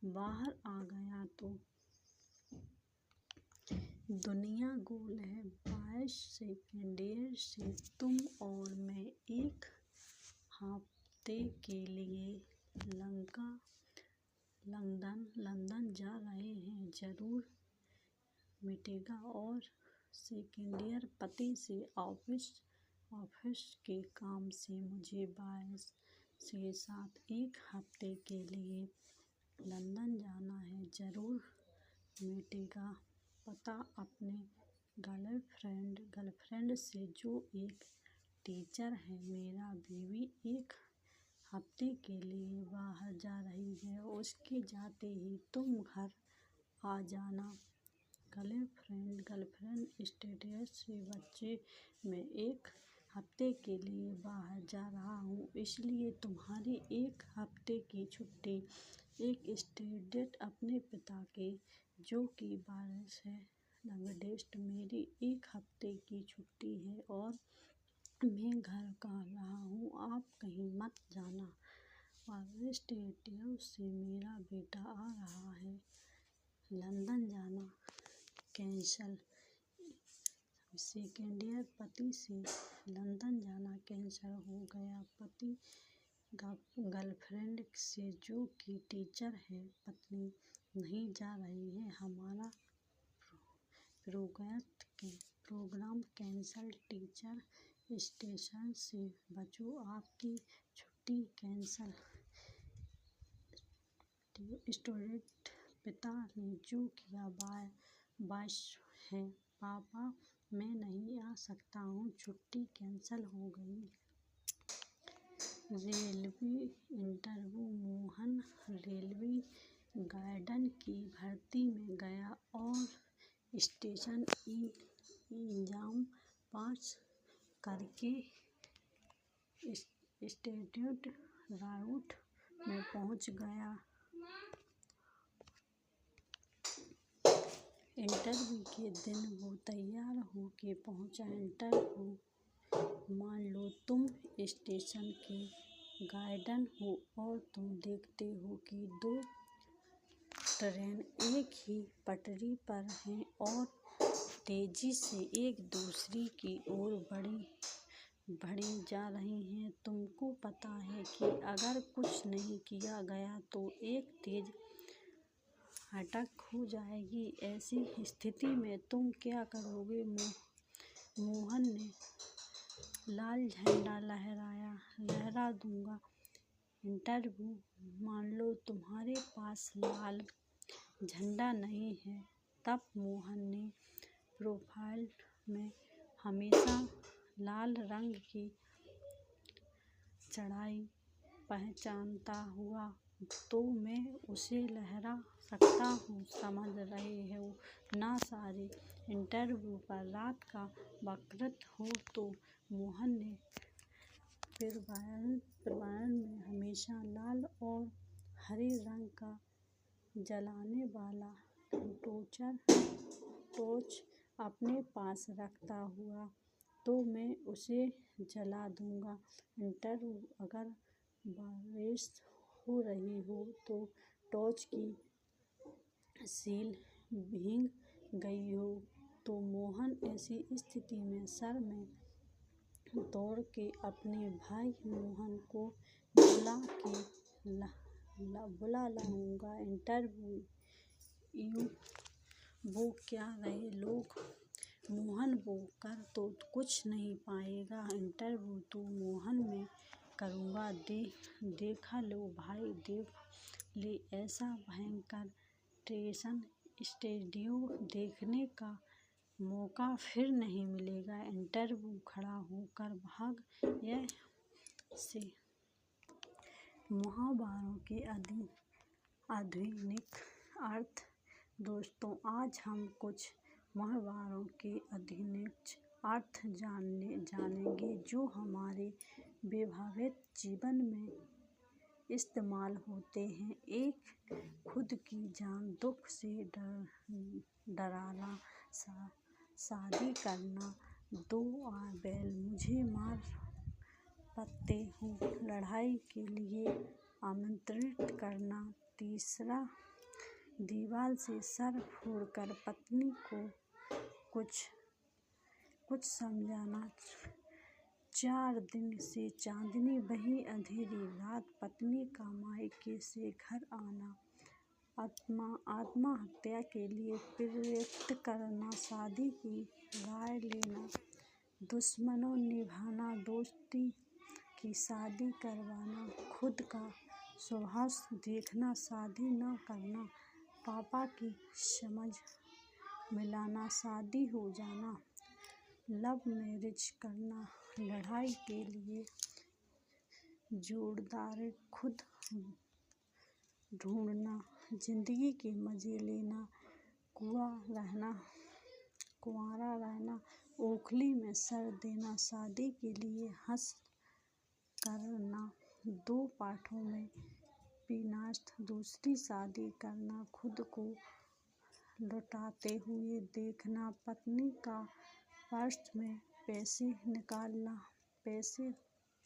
बाहर आ गया तो दुनिया गोल है। 22 सेकंड से तुम और मैं एक हफ्ते के लिए लंदन जा रहे हैं, जरूर मिटेगा। और सेकेंडियर पति से ऑफिस के काम से मुझे 22 के साथ एक हफ्ते के लिए लंदन जाना है, जरूर मिटेगा। पता अपने गर्लफ्रेंड से, जो एक टीचर है। मेरा बीवी एक हफ्ते के लिए बाहर जा रही है, उसके जाते ही तुम घर आ जाना। गर्लफ्रेंड स्टेटस से, बच्चे, मैं एक हफ्ते के लिए बाहर जा रहा हूँ, इसलिए तुम्हारी एक हफ्ते की छुट्टी। एक स्टेटस अपने पिता के, जो कि 22 है। लंगडेस्ट, मेरी एक हफ्ते की छुट्टी है और मैं घर का रहा हूँ, आप कहीं मत जाना। स्टेटस से, मेरा बेटा आ रहा है, लंदन जाना कैंसल। सेकेंडियर पति से, लंदन जाना कैंसल हो गया। पति गर्लफ्रेंड से, जो कि टीचर है, पत्नी नहीं जा रही है, हमारा प्रोग्राम कैंसल। टीचर स्टेशन से, बच्चों, आपकी छुट्टी कैंसल। स्टूडेंट पिता ने जो किया 22 है, पापा मैं नहीं आ सकता हूँ, छुट्टी कैंसल हो गई। Railway interview, Mohan railway guard की भर्ती में गया और स्टेशन एग्जाम पास करके स्टूडेंट राउट में पहुंच गया। इंटरव्यू के दिन वो तैयार होके पहुंचा। इंटरव्यू, मान लो तुम स्टेशन के गार्ड हो और तुम देखते हो कि 2 ट्रेन एक ही पटरी पर हैं और तेजी से एक दूसरे की ओर बढ़ी जा रही हैं। तुमको पता है कि अगर कुछ नहीं किया गया तो एक तेज अटैक हो जाएगी। ऐसी स्थिति में तुम क्या करोगे? मोहन ने लाल झंडा लहरा दूंगा। इंटरव्यू, मान लो तुम्हारे पास लाल झंडा नहीं है। तब मोहन ने प्रोफाइल में हमेशा लाल रंग की चढ़ाई पहचानता हुआ, तो मैं उसे लहरा सकता हूँ, समझ रहे हो ना सारे। इंटरव्यू पर रात का वक्त हो तो मोहन ने प्रोफाइल में हमेशा लाल और हरे रंग का जलाने वाला टॉर्च अपने पास रखता हुआ, तो मैं उसे जला दूंगा। इंटरव्यू, अगर बारिश हो रही हो तो टॉर्च की सील भीग गई हो तो मोहन ऐसी स्थिति में सर में दौड़ के अपने भाई मोहन को बुला लाऊंगा। इंटरव्यू, वो क्या रहे लोग मोहन वो कर तो कुछ नहीं पाएगा, इंटरव्यू तो मोहन में करूँगा। देखा लो भाई, देख ले ऐसा भयंकर ट्रेशन स्टूडियो देखने का मौका फिर नहीं मिलेगा। इंटरव्यू खड़ा होकर भाग यह से मुहावरों के आधुनिक अर्थ। दोस्तों, आज हम कुछ मुहावरों के आधुनिक अर्थ जानेंगे जो हमारे वैवाहिक जीवन में इस्तेमाल होते हैं। एक, खुद की जान दुख से डराना, शादी करना। 2, बैल मुझे मार पते हो, लड़ाई के लिए आमंत्रित करना। 3, दीवार से सर फोड़कर पत्नी को कुछ समझाना। 4, दिन से चांदनी वही अंधेरी रात, पत्नी का मायके से घर आना। आत्महत्या के लिए प्रेरित करना, शादी की राय लेना। दुश्मनों निभाना, दोस्ती की शादी करवाना। खुद का स्वास्थ्य देखना, शादी न करना। पापा की समझ मिलाना, शादी हो जाना। लव मैरिज करना, लड़ाई के लिए जोड़ीदार खुद ढूंढना। जिंदगी के मजे लेना, कुंवारा रहना। ओखली में सर देना, शादी के लिए हंस करना। 2 पाठों में पिनास्ट, दूसरी शादी करना। खुद को लुटाते हुए देखना, पत्नी का पर्स में पैसे निकालना। पैसे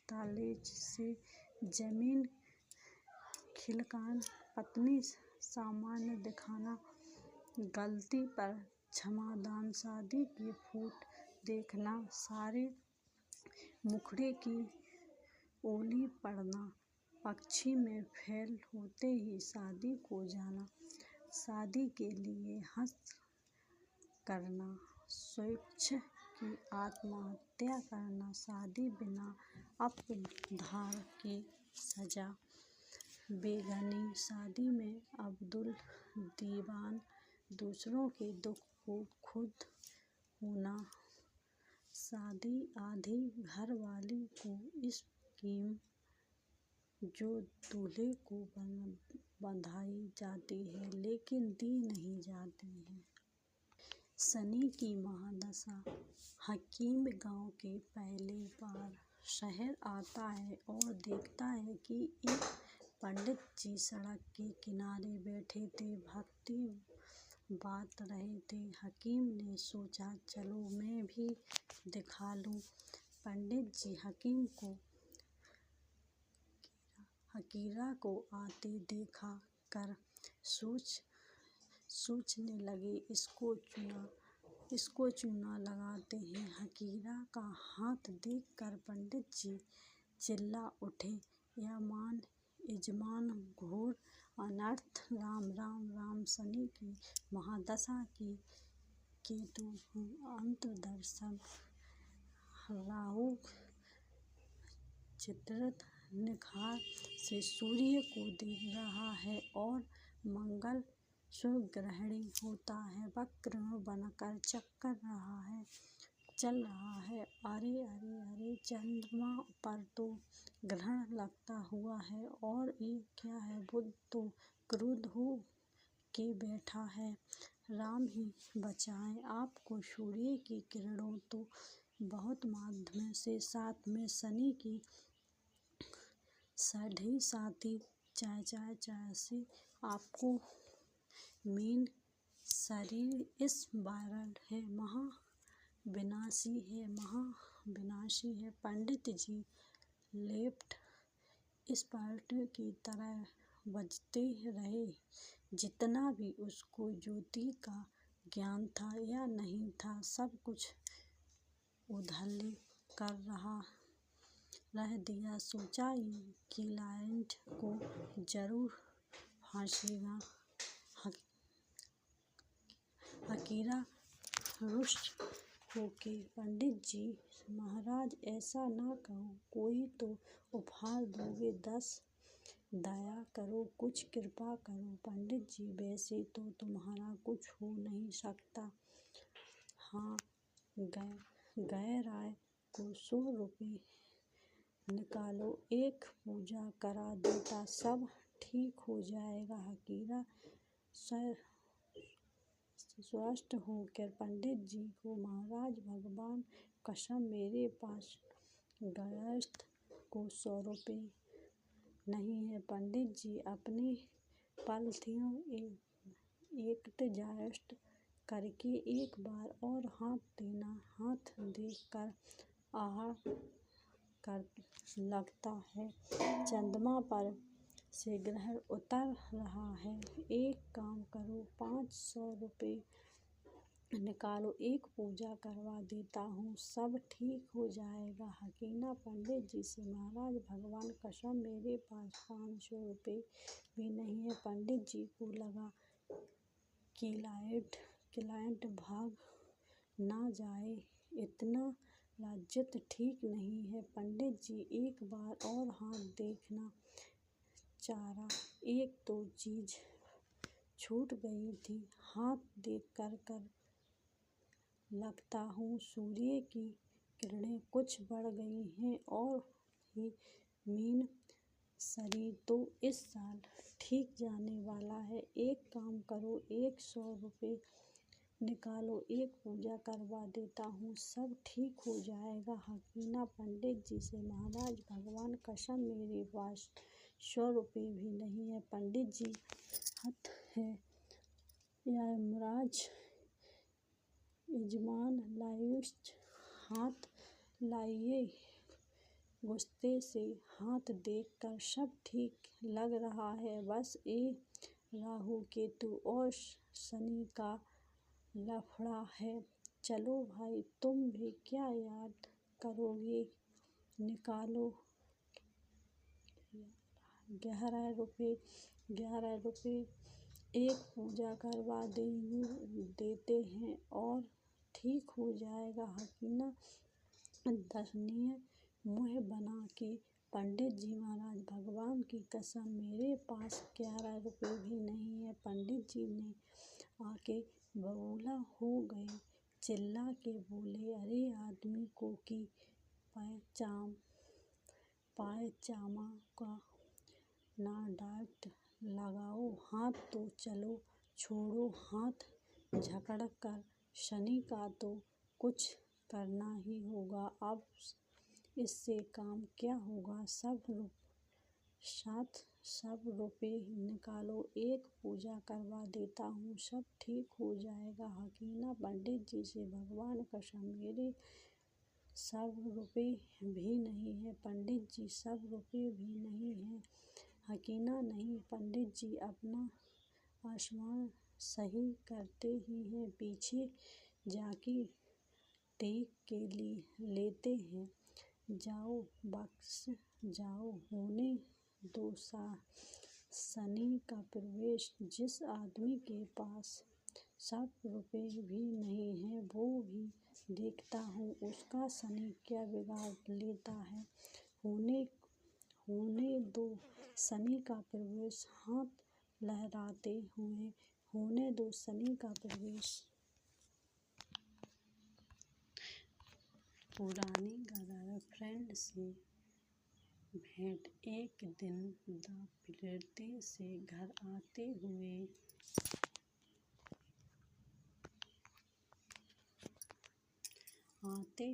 ताले से जमीन खिसकाना, पत्नी सामने दिखाना। गलती पर क्षमादान, शादी की फोटो देखना। सारे मुखड़े की ओली पड़ना, पक्षी में फेल होते ही शादी को जाना। शादी के लिए हंस करना, स्वेच्छा की आत्महत्या करना। शादी बिना अपराध की सजा। बेगानी शादी में अब्दुल दीवाना, दूसरों के दुख को खुद होना। शादी आधी घरवाली को स्कीम जो दूल्हे को बंधाई जाती है लेकिन दी नहीं जाती है। शनि की महादशा। हकीम गांव के पहली बार शहर आता है और देखता है कि एक पंडित जी सड़क के किनारे बैठे थे, भक्ति बात रहे थे। हकीम ने सोचा, चलो मैं भी दिखा लूं। पंडित जी हकीरा को आते देखा कर सोचने लगे, इसको चूना लगाते हैं। हकीरा का हाथ देखकर पंडित जी चिल्ला उठे, यजमान घोर अनर्थ, राम राम राम। शनि की महादशा की केतु अंतर्दशा। राहु चित्रित निगाह से सूर्य को देख रहा है और मंगल सूर्यग्रहणी होता है, वक्र बनकर चल रहा है। अरे अरे अरे, चंद्रमा पर तो ग्रहण लगता हुआ है और ये क्या है, बुध तो क्रुद्ध हो के बैठा है। राम ही बचाए आपको, सूर्य की किरणों तो बहुत माध्यम से, साथ में शनि की साढ़े साथी चाय से आपको मीन शरीर इस वायरल है, महाविनाशी है। पंडित जी लेफ्ट स्पार्ट की तरह बजते रहे। जितना भी उसको ज्योति का ज्ञान था या नहीं था, सब कुछ उधेड़ कर रह दिया। सोचा कि क्लाइंट को जरूर फंसाएगा। हकीरा रुष्ट होके, पंडित जी महाराज ऐसा ना कहो, कोई तो उपहार दोगे 10, दया करो, कुछ कृपा करो। पंडित जी वैसे तो तुम्हारा कुछ हो नहीं सकता। हाँ, गए राय को 100 रुपये निकालो, एक पूजा करा देता, सब ठीक हो जाएगा। हकीरा स्वस्थ होकर पंडित जी को, महाराज भगवान कसम मेरे पास गृहस्थ को 100 रुपये नहीं है। पंडित जी अपनी पलथियों एडजस्ट करके एक बार और हाथ देख कर आह कर लगता है, चंद्रमा पर से ग्रहण उतर रहा है। एक काम करो, 500 रुपये निकालो, एक पूजा करवा देता हूँ, सब ठीक हो जाएगा। हकीना पंडित जी से, महाराज भगवान कसम मेरे पास 500 रुपये भी नहीं है। पंडित जी को लगा क्लाइंट भाग ना जाए, इतना लज्जित ठीक नहीं है। पंडित जी एक बार और हाथ देखना चारा, एक तो चीज छूट गई थी, हाथ देख कर लगता हूँ सूर्य की किरणें कुछ बढ़ गई हैं और ही मीन शरीर तो इस साल ठीक जाने वाला है। एक काम करो, 100 रुपये निकालो, एक पूजा करवा देता हूँ, सब ठीक हो जाएगा। हकीना पंडित जी से, महाराज भगवान कसम मेरे पास 100 रुपये भी नहीं है। पंडित जी हत है, यमराज यजमान लायुष हाथ लाइए, गुस्से से हाथ देखकर सब ठीक लग रहा है, बस ये राहु केतु और शनि का लफड़ा है। चलो भाई, तुम भी क्या याद करोगे, निकालो 11 रुपये, एक पूजा करवा देते हैं और ठीक हो जाएगा। हकीना दर्शनीय मुँह बना के, पंडित जी महाराज भगवान की कसम मेरे पास 11 रुपये भी नहीं है। पंडित जी ने आके बबूला हो गए, चिल्ला के बोले, अरे आदमी को की पायजामा का ना डांट लगाओ, हाथ तो चलो छोड़ो, हाथ झकड़ कर शनि का तो कुछ करना ही होगा। अब इससे काम क्या होगा, सब रुपये निकालो, एक पूजा करवा देता हूँ, सब ठीक हो जाएगा। हकीना पंडित जी से, भगवान कसम मेरे सब रुपये भी नहीं है। पंडित जी सब रुपये भी नहीं है। हकीना नहीं, पंडित जी अपना आसमान सही करते ही हैं, पीछे जाके टेक के लेते हैं, जाओ बख्श जाओ, होने दो शनि का प्रवेश। जिस आदमी के पास सब रुपये भी नहीं है, वो भी देखता हूँ उसका शनि क्या बिगाड़ लेता है, होने दो शनि का प्रवेश, हाथ लहराते हुए होने दो शनि का प्रवेश। पुरानी गर्लफ्रेंड से भेंट। एक दिन दफ्तर से घर आते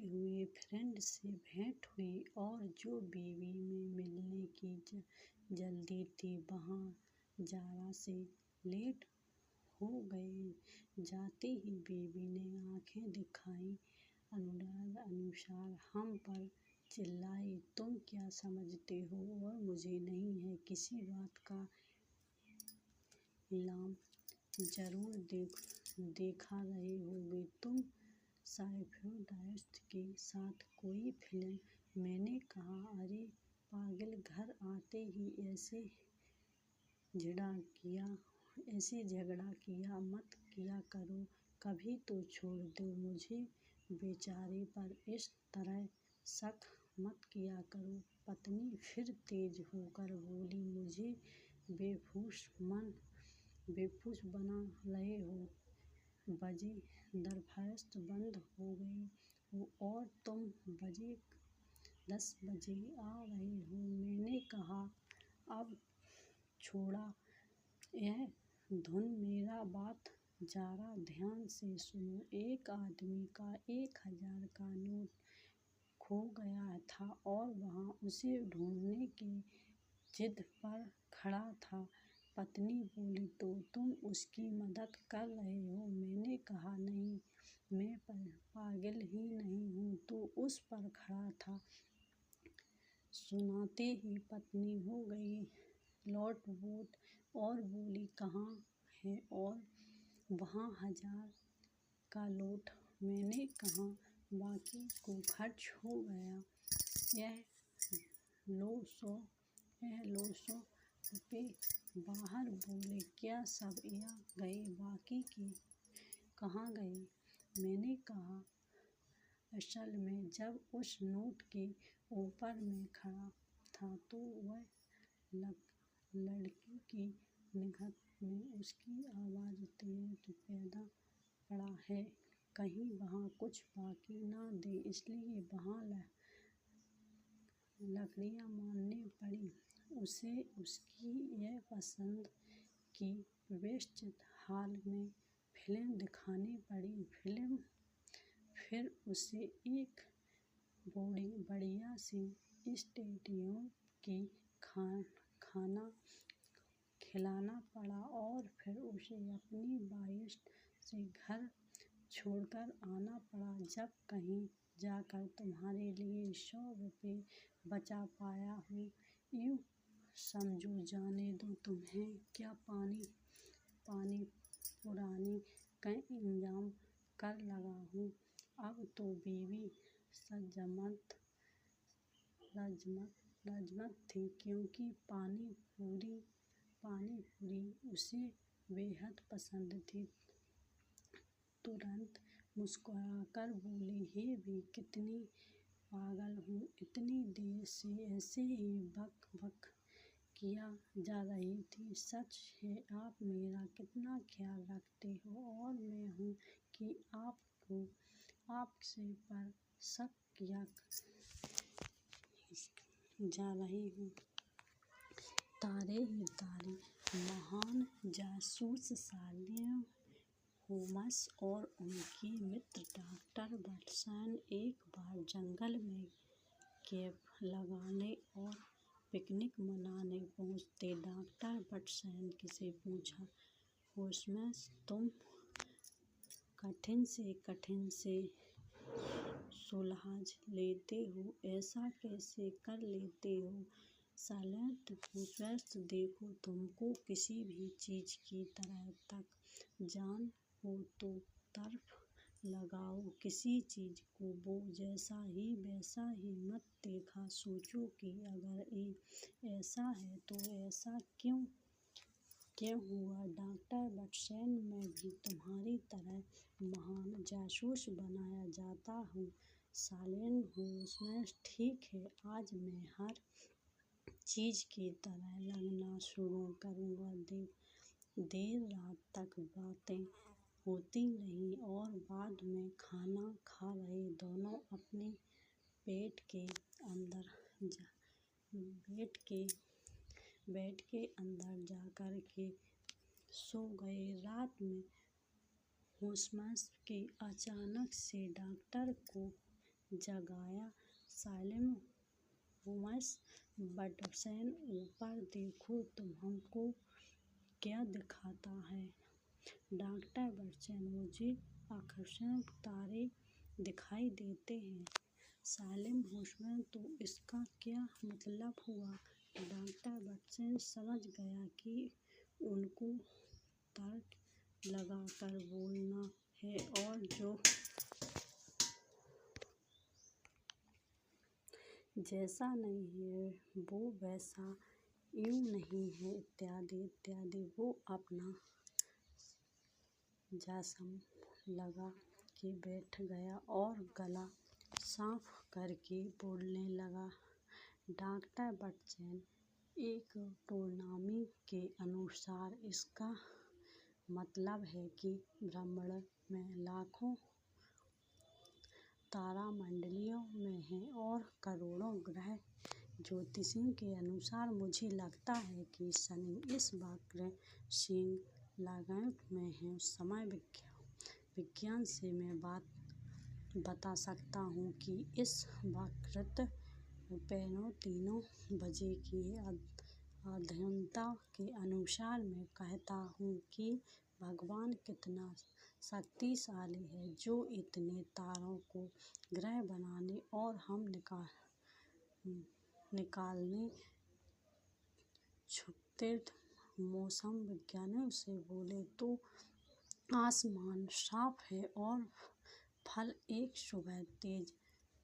हुए फ्रेंड से भेंट हुई और जो बीवी में मिलने की जल्दी थी, वहाँ जरा से लेट हो गए। जाते ही बीवी ने आंखें दिखाई अनुसार हम पर चिल्लाई, तुम क्या समझते हो और मुझे नहीं है, किसी बात का इल्जाम जरूर देखा रहे होगे तुम साइफोडाइस्ट के साथ कोई फिल्म। मैंने कहा, अरे पागल, घर आते ही ऐसे झगड़ा किया मत किया करो, कभी तो छोड़ दो, मुझे बेचारे पर इस तरह शक मत किया करो। पत्नी फिर तेज होकर बोली, मुझे बेहोश बना रहे हो। बजे दरफस्त बंद हो गई हो और तुम 10 बजे आ रहे हो। मैंने कहा, अब छोड़ा यह धुन, मेरा बात जरा ध्यान से सुनो। एक आदमी का 1000 का नोट खो गया था और वह उसे ढूंढने की जिद पर खड़ा था। पत्नी बोली, तो तुम उसकी मदद कर रहे हो? मैंने कहा, नहीं, मैं पागल ही नहीं हूँ, तो उस पर खड़ा था। सुनाते ही पत्नी हो गई लोटपोट और बोली, कहाँ है? और वहाँ 1000 का नोट? मैंने कहा, बाकी को खर्च हो गया। यह लो 100 रुपये। बाहर बोले, क्या सब आ गए? बाकी के कहाँ गए? मैंने कहा, असल में जब उस नोट के ऊपर मैं खड़ा था तो वह लड़की की निगाह में उसकी आवाज़ तेज पैदा पड़ा है, कहीं वहाँ कुछ बाकी न दे, इसलिए वहाँ लकड़ियाँ मारनी पड़ी। उसे उसकी यह पसंद की व्यवस्थित हाल में फिल्म दिखानी पड़ी। फिर उसे एक बढ़िया सी स्टेडियम की खाना खिलाना पड़ा और फिर उसे अपनी वाइफ से घर छोड़कर आना पड़ा। जब कहीं जाकर तुम्हारे लिए 100 रुपये बचा पाया हूँ, यूँ समझो, जाने दो, तुम्हें क्या पानी पुरानी का इंतजाम कर लगा हूँ। अब तो बीवी रजमत थी, क्योंकि पानी पूरी उसे बेहद पसंद थी। तुरंत मुस्कुराकर बोली, हे भी कितनी पागल हूँ, इतनी देर से ऐसे ही बक किया जा रही थी। सच है, आप मेरा कितना ख्याल रखते हो और मैं हूँ कि आपसे पर शक किया जा रही हूँ। तारे ही तारे, महान जासूस शर्लॉक होम्स और उनके मित्र डॉक्टर वाटसन एक बार जंगल में कैंप लगाने और पिकनिक मनाने पहुँचे। डॉक्टर वाटसन से पूछा, होम्स, तुम कठिन से सुलझ लेते हो, ऐसा कैसे कर लेते हो? शर्लॉक, होम्स, देखो, तुमको किसी भी चीज़ की तक जान हो तो तरफ लगाओ, किसी चीज़ को वो जैसा है वैसा ही मत देखा। सोचो कि अगर ये ऐसा है तो ऐसा क्यों हुआ? डॉक्टर वाटसन, मैं भी तुम्हारी तरह महान जासूस बनना चाहता हूँ। शर्लॉक होम्स, ठीक है, आज मैं हर चीज़ की तरह लगना शुरू करूँगा। देर रात तक बातें होती रहीं और बाद में खाना खा रहे दोनों अपने बेड के अंदर जाकर के सो गए। रात में होम्स ने अचानक से डॉक्टर को जगाया। शर्लॉक होम्स, वाटसन, ऊपर देखो, तुमको क्या दिखता है? डॉक्टर वाटसन, मुझे आकाशगंगा तारे दिखाई देते हैं। शर्लॉक होम्स, तो इसका क्या मतलब हुआ? डॉक्टर वाटसन समझ गया कि उनको तर्क लगाकर बोलना है और जो जैसा नहीं है वो वैसा यूँ नहीं है, इत्यादि। वो अपना जासम लगा के बैठ गया और गला साफ करके बोलने लगा, डॉक्टर बच्चन, एक टोनामी के अनुसार इसका मतलब है कि ब्रह्मांड में लाखों तारामंडलियों में हैं और करोड़ों ग्रह। ज्योतिषी के अनुसार मुझे लगता है कि शनि इस वक्र सिंह लाघव में है। समय विज्ञान से मैं बता सकता हूँ कि इस वक्र पैरों 3 बजे की अध्ययनता के अनुसार मैं कहता हूँ कि भगवान कितना शक्तिशाली है जो इतने तारों को ग्रह बनाने और हम निकालने। छुपते मौसम विज्ञानियों से बोले तो आसमान साफ है और फल एक सुबह तेज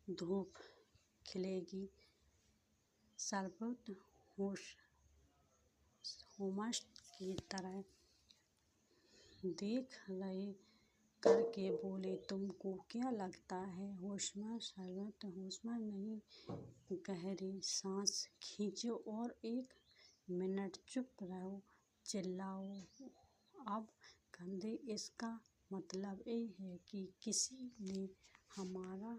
धूप खिलेगी। शरबत होम्स की तरह देख रहे करके बोले, तुमको क्या लगता है होम्स? होम्स नहीं, गहरी सांस खींचो और 1 मिनट चुप रहो, चिल्लाओ अब गधे। इसका मतलब ये है कि किसी ने हमारा